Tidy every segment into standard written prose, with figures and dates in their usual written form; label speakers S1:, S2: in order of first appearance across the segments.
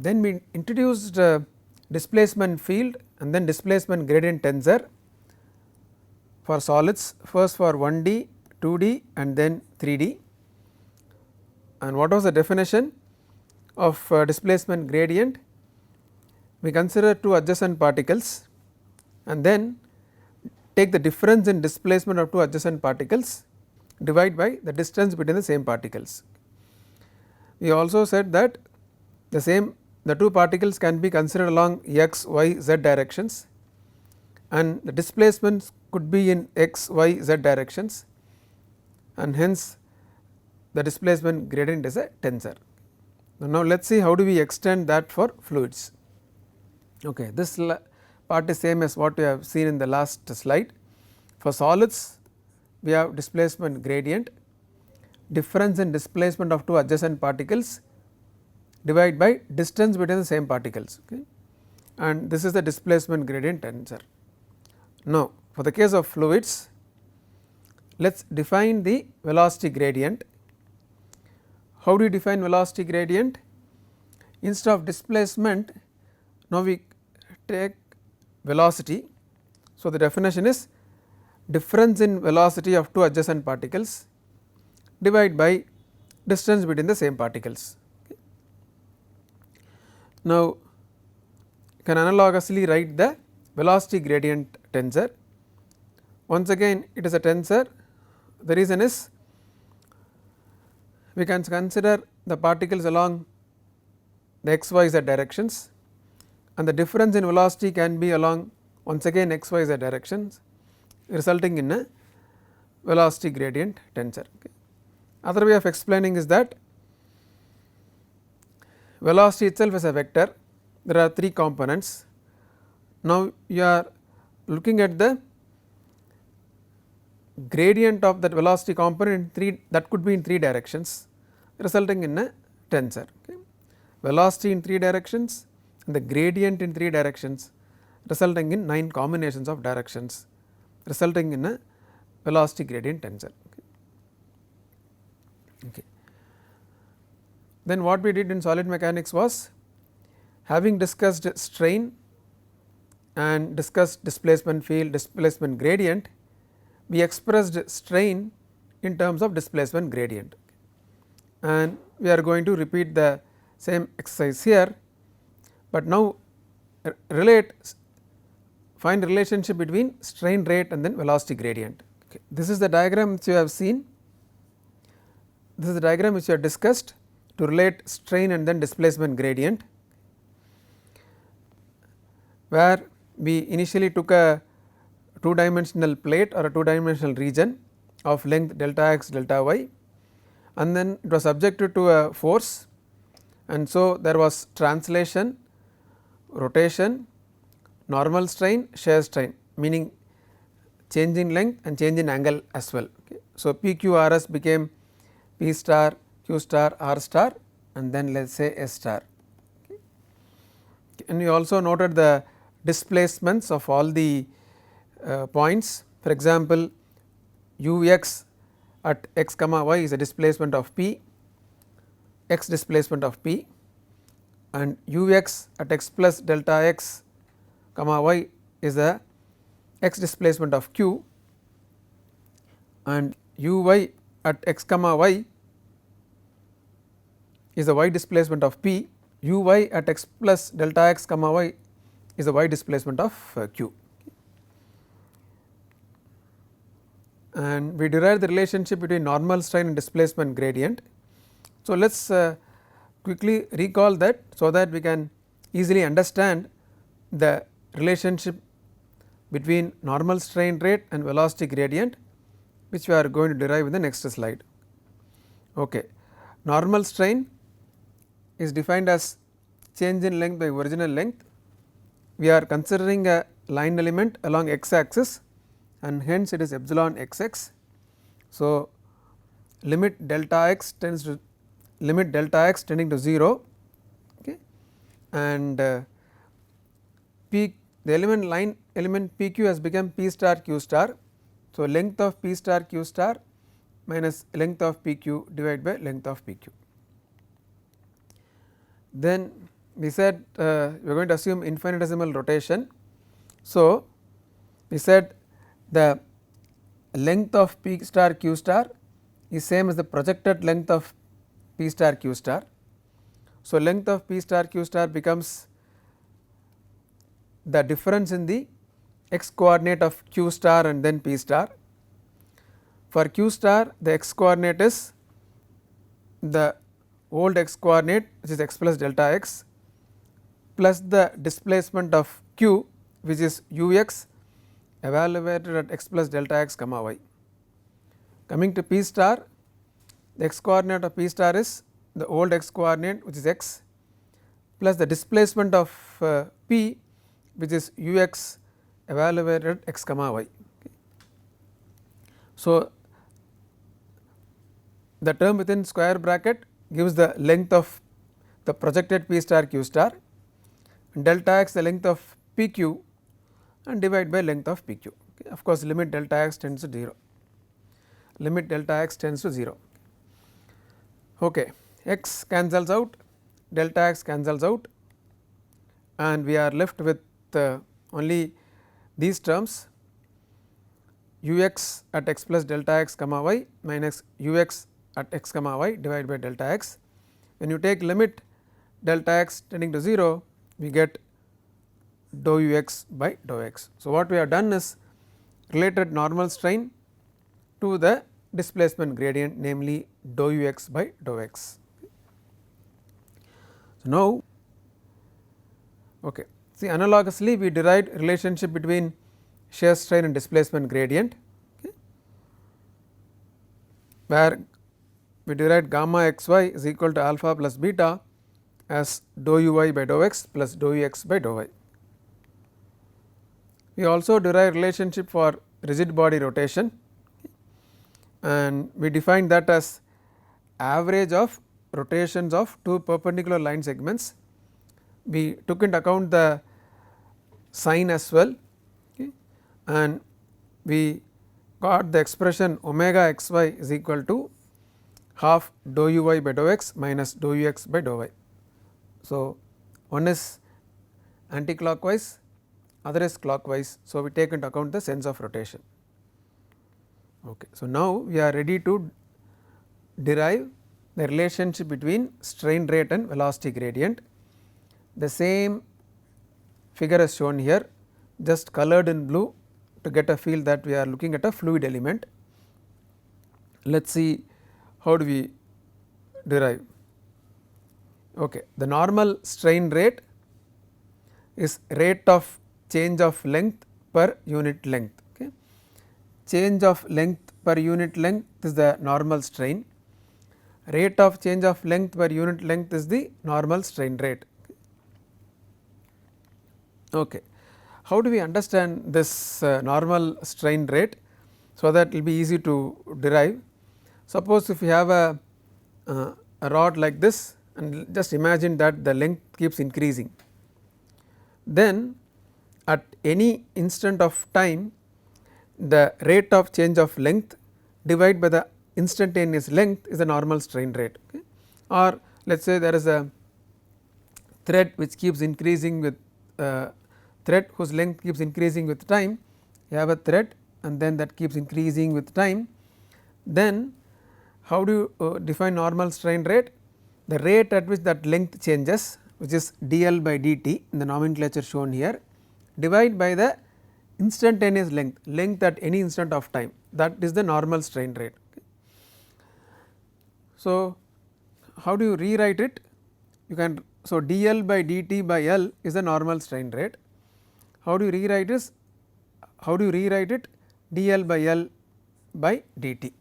S1: Then we introduced displacement field and then displacement gradient tensor for solids, first for 1D, 2D and then 3D. And what was the definition of displacement gradient? We consider two adjacent particles and then take the difference in displacement of two adjacent particles, divide by the distance between the same particles. We also said that the two particles can be considered along x, y, z directions and the displacements could be in x, y, z directions, and hence the displacement gradient is a tensor. Now let us see how do we extend that for fluids. Okay, this part is same as what we have seen in the last slide. For solids we have displacement gradient, difference in displacement of two adjacent particles divided by distance between the same particles, okay, and this is the displacement gradient tensor. Now for the case of fluids, let us define the velocity gradient. How do you define velocity gradient? Instead of displacement, now we take velocity. So the definition is difference in velocity of two adjacent particles divided by distance between the same particles. Okay. Now you can analogously write the velocity gradient tensor. Once again it is a tensor. The reason is we can consider the particles along the x, y, z directions and the difference in velocity can be along once again x, y, z directions, resulting in a velocity gradient tensor. Okay. Other way of explaining is that velocity itself is a vector. There are three components. Now you are looking at the gradient of that velocity component that could be in three directions, resulting in a tensor. Okay. Velocity in three directions and the gradient in three directions, resulting in 9 combinations of directions, resulting in a velocity gradient tensor. Okay. Okay. Then what we did in solid mechanics was, having discussed strain and discussed displacement field, displacement gradient, we expressed strain in terms of displacement gradient, and we are going to repeat the same exercise here, but now find relationship between strain rate and then velocity gradient. Okay. This is the diagram which you have seen. This is the diagram which you have discussed to relate strain and then displacement gradient, where we initially took a 2-dimensional plate or a 2-dimensional region of length delta x, delta y, and then it was subjected to a force, and so there was translation, rotation, normal strain, shear strain, meaning change in length and change in angle as well. Okay. So PQRS became P star, Q star, R star, and then let us say S star. Okay. And we also noted the displacements of all the points. For example, Ux at x comma y is a displacement of P, x displacement of P, and Ux at x plus delta x comma y is a x displacement of Q, and Uy at x comma y is a y displacement of P, Uy at x plus delta x comma y is a y displacement of Q. And we derived the relationship between normal strain and displacement gradient. So let us quickly recall that, so that we can easily understand the relationship between normal strain rate and velocity gradient, which we are going to derive in the next slide. Okay. Normal strain is defined as change in length by original length. We are considering a line element along x axis, and hence it is epsilon xx. So limit delta x tends to tending to 0, okay, and the line element PQ has become P star Q star. So length of P star Q star minus length of PQ divided by length of PQ. Then we said we are going to assume infinitesimal rotation. So, we said the length of P star Q star is same as the projected length of P star Q star. So, length of P star Q star becomes the difference in the x coordinate of Q star and then P star. For Q star, the x coordinate is the old x coordinate, which is x plus delta x, plus the displacement of Q, which is u x evaluated at x plus delta x comma y. Coming to P star, the x coordinate of P star is the old x coordinate, which is x, plus the displacement of P, which is u x evaluated at x comma y. So, the term within square bracket gives the length of the projected P star Q star, and delta x the length of P q, and divide by length of P q. Okay. Of course, limit delta x tends to 0, limit delta x tends to 0. Okay. X cancels out, delta x cancels out, and we are left with only these terms, u x at x plus delta x comma y minus u x at x comma y divided by delta x. When you take limit delta x tending to 0, we get dou u x by dou x. So, what we have done is related normal strain to the displacement gradient, namely dou u x by dou x. So, now okay, see analogously we derived relationship between shear strain and displacement gradient, okay, where we derived gamma x y is equal to alpha plus beta as dou u y by dou x plus dou u x by dou y. We also derive relationship for rigid body rotation, and we define that as average of rotations of two perpendicular line segments. We took into account the sine as well, okay, and we got the expression omega x y is equal to half dou u y by dou x minus dou u x by dou y. So, one is anti-clockwise, other is clockwise. So, we take into account the sense of rotation. Okay. So, now we are ready to derive the relationship between strain rate and velocity gradient. The same figure is shown here, just colored in blue to get a feel that we are looking at a fluid element. Let us see how do we derive. Okay. The normal strain rate is rate of change of length per unit length. Okay. Change of length per unit length is the normal strain, rate of change of length per unit length is the normal strain rate. Okay. How do we understand this normal strain rate, so that it will be easy to derive? Suppose if you have a rod like this, and just imagine that the length keeps increasing, then at any instant of time the rate of change of length divided by the instantaneous length is the normal strain rate. Okay. Or let us say there is a thread which keeps increasing with thread whose length keeps increasing with time. You have a thread and then that keeps increasing with time. Then how do you define normal strain rate? The rate at which that length changes, which is dl by dt in the nomenclature shown here, divided by the instantaneous length at any instant of time, that is the normal strain rate. Okay. So, how do you rewrite it? You can, so dl by dt by L is the normal strain rate. How do you rewrite this? How do you rewrite it? dl by L by dt.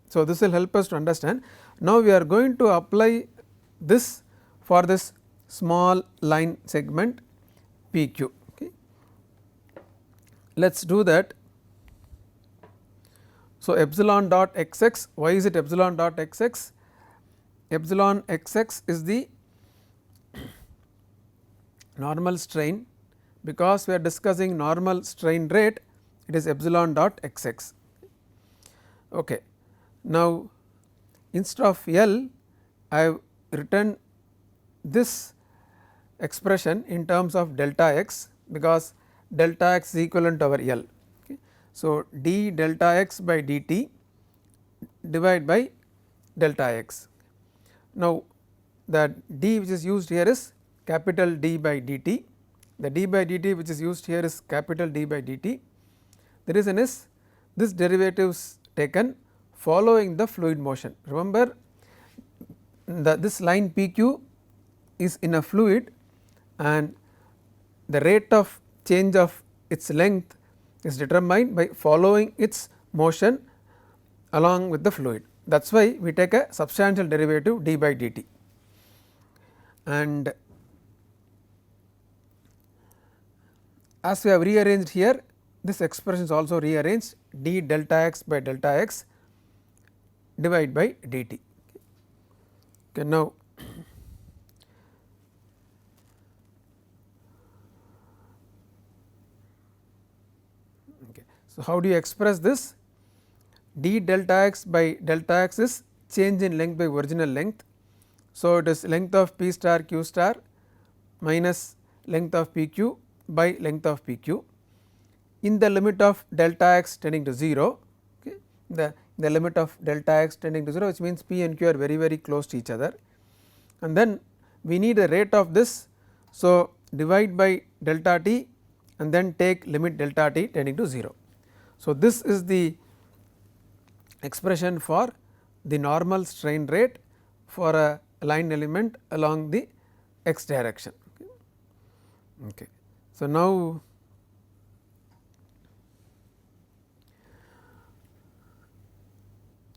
S1: So, this will help us to understand. Now, we are going to apply this for this small line segment PQ. Okay. Let us do that. So, epsilon dot xx, why is it epsilon dot xx? Epsilon xx is the normal strain, because we are discussing normal strain rate, it is epsilon dot xx. Okay. Now, instead of L I have written this expression in terms of delta x, because delta x is equivalent to our L. Okay. So, d delta x by dt divided by delta x. Now, the d which is used here is capital D by dt, the d by dt which is used here is capital D by dt. The reason is this derivative is taken following the fluid motion. Remember, this line PQ is in a fluid and the rate of change of its length is determined by following its motion along with the fluid. That is why we take a substantial derivative d by dt, and as we have rearranged here, this expression is also rearranged d delta x by delta x divided by dt. Okay, now so how do you express this? D delta x by delta x is change in length by original length. So, it is length of p star q star minus length of p q by length of p q in the limit of delta x tending to 0. Okay. The limit of delta x tending to 0, which means p and q are very close to each other, and then we need a rate of this. So, divide by delta t and then take limit delta t tending to 0. So, this is the expression for the normal strain rate for a line element along the x direction. Okay. So, now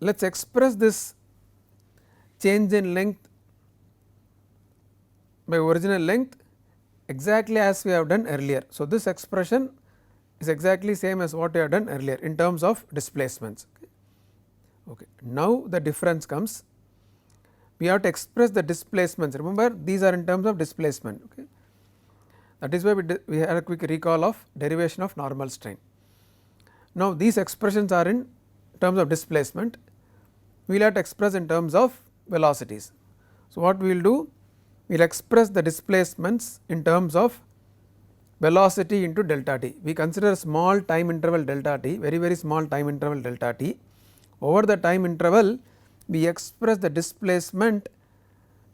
S1: let us express this change in length by original length exactly as we have done earlier. So, this expression is exactly same as what we have done earlier in terms of displacements. Okay. Now, the difference comes, we have to express the displacements. Remember, these are in terms of displacement. Okay. That is why we had a quick recall of derivation of normal strain. Now, these expressions are in terms of displacement, we will have to express in terms of velocities. So, what we will do? We will express the displacements in terms of velocity into delta t. We consider a small time interval delta t, very small time interval delta t. Over the time interval, we express the displacement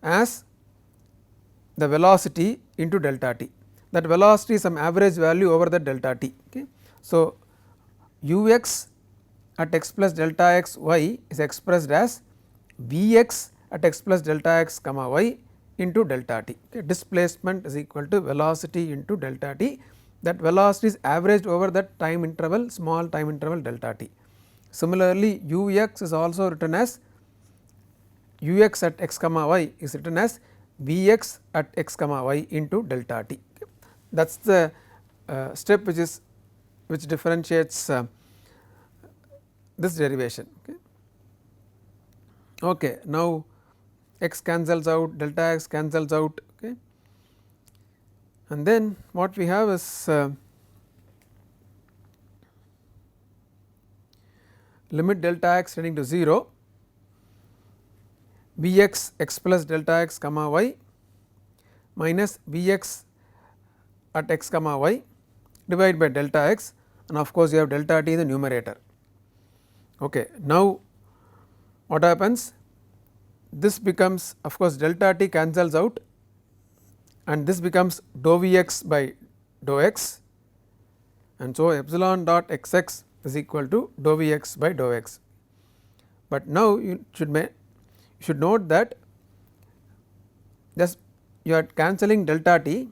S1: as the velocity into delta t. That velocity is some average value over the delta t. Okay. So, ux at x plus delta x y is expressed as Vx at x plus delta x comma y into delta t. Okay. Displacement is equal to velocity into delta t, that velocity is averaged over that time interval, small time interval delta t. Similarly, ux is also written as ux at x comma y is written as Vx at x comma y into delta t. Okay. That is the step which differentiates this derivation. Okay. Okay, now x cancels out, delta x cancels out, okay. And then what we have is limit delta x tending to 0, Vx x plus delta x comma y minus Vx at x comma y divided by delta x, and of course, you have delta t in the numerator. Okay. Now, what happens? This becomes, of course, delta t cancels out and this becomes dou Vx by dou x, and so epsilon dot xx is equal to dou Vx by dou x. But now, you should note that just you are cancelling delta t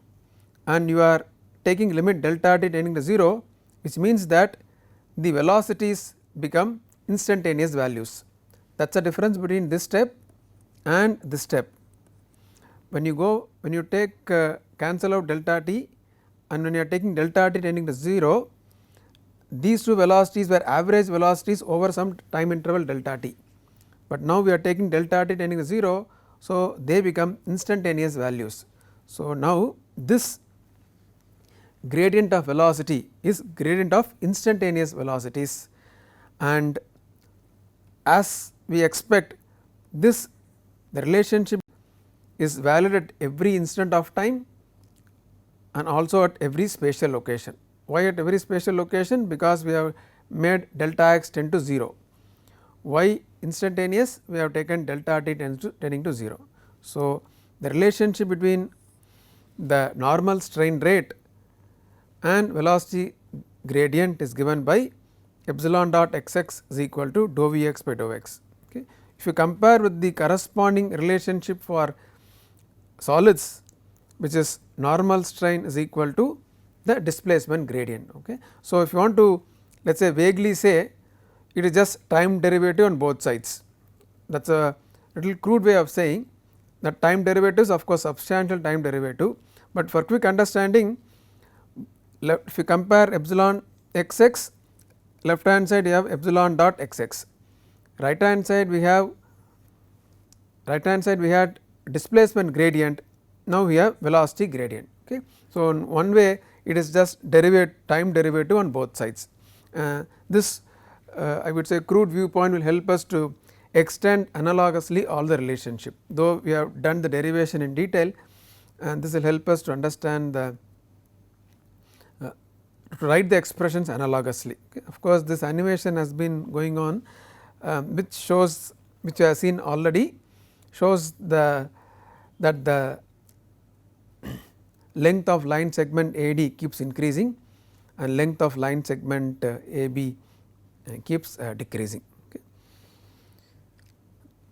S1: and you are taking limit delta t tending to 0, which means that the velocities become instantaneous values. That is the difference between this step and this step. When you take cancel out delta t and when you are taking delta t tending to 0, these two velocities were average velocities over some time interval delta t, but now we are taking delta t tending to 0. So, they become instantaneous values. So, now this gradient of velocity is gradient of instantaneous velocities, and as we expect this, the relationship is valid at every instant of time, and also at every spatial location. Why at every spatial location? Because we have made delta x tend to 0, y instantaneous we have taken delta t tending to 0. So, the relationship between the normal strain rate and velocity gradient is given by epsilon dot x x is equal to dou v x by dou x. Okay. If you compare with the corresponding relationship for solids, which is normal strain is equal to the displacement gradient. Okay. So, if you want to let us say vaguely say it is just time derivative on both sides, that is a little crude way of saying that time derivative is of course substantial time derivative, but for quick understanding if you compare epsilon x x, left hand side you have epsilon dot x x, right hand side we had displacement gradient, now we have velocity gradient. Okay. So, in one way it is just time derivative on both sides. This I would say crude viewpoint will help us to extend analogously all the relationship, though we have done the derivation in detail, and this will help us to understand the to write the expressions analogously. Okay. Of course, this animation has been going on which shows, which I have seen already, shows that the length of line segment AD keeps increasing and length of line segment AB keeps decreasing. Okay.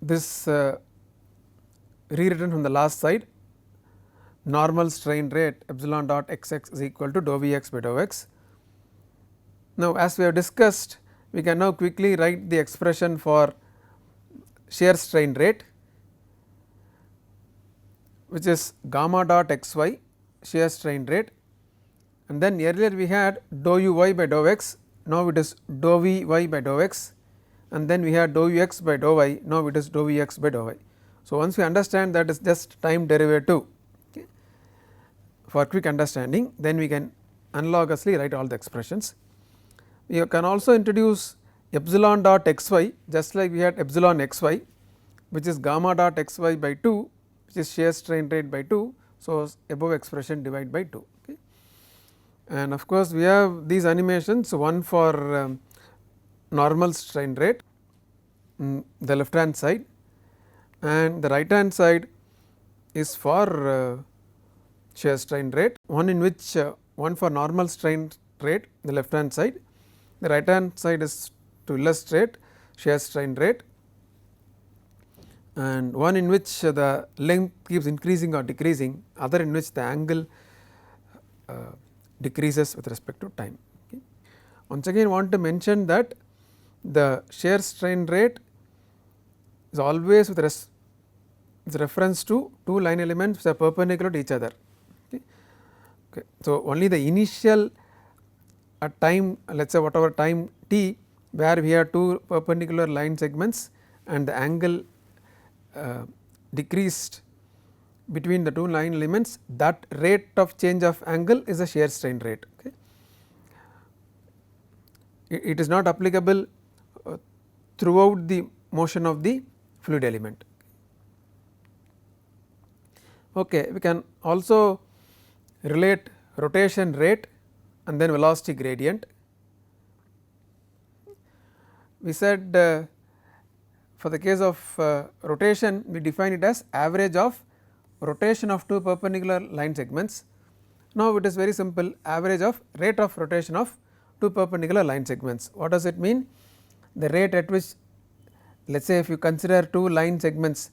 S1: This rewritten from the last side, normal strain rate epsilon dot x x is equal to dou v x by dou x. Now, as we have discussed, we can now quickly write the expression for shear strain rate, which is gamma dot x y shear strain rate, and then earlier we had dou u y by dou x, now it is dou v y by dou x, and then we had dou u x by dou y, now it is dou v x by dou y. So, once we understand that is just time derivative, okay, for quick understanding, then we can analogously write all the expressions. We can also introduce epsilon dot x y, just like we had epsilon x y, which is gamma dot x y by 2, which is shear strain rate by 2. So, above expression divided by 2. Okay. And of course, we have these animations, one for normal strain rate the left hand side, and the right hand side is for shear strain rate, one in which one for normal strain rate the left hand side, the right hand side is to illustrate shear strain rate, and one in which the length keeps increasing or decreasing, other in which the angle decreases with respect to time. Okay. Once again want to mention that the shear strain rate is always with reference to two line elements which are perpendicular to each other. Okay. Okay. So, only the initial at time, let us say whatever time t, where we have two perpendicular line segments and the angle decreased between the two line elements, that rate of change of angle is a shear strain rate. Okay. It is not applicable throughout the motion of the fluid element. Okay. We can also relate rotation rate and then velocity gradient. We said for the case of rotation, we define it as average of rotation of two perpendicular line segments. Now, it is very simple, average of rate of rotation of two perpendicular line segments. What does it mean? The rate at which, let us say if you consider two line segments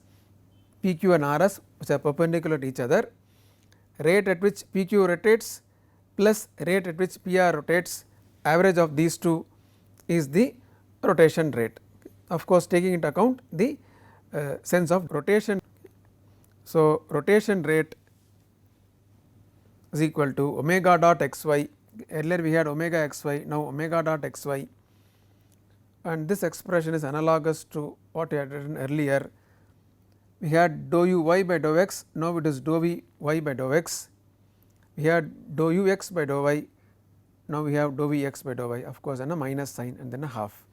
S1: PQ and RS which are perpendicular to each other, rate at which PQ rotates plus rate at which PR rotates, average of these two is the rotation rate, of course taking into account the sense of rotation. So, rotation rate is equal to omega dot x y, earlier we had omega x y, now omega dot x y, and this expression is analogous to what we had written earlier. We had dou u y by dou x, now it is dou v y by dou x. We had dou u x by dou y, now we have dou v x by dou y, of course, and a minus sign and then a half.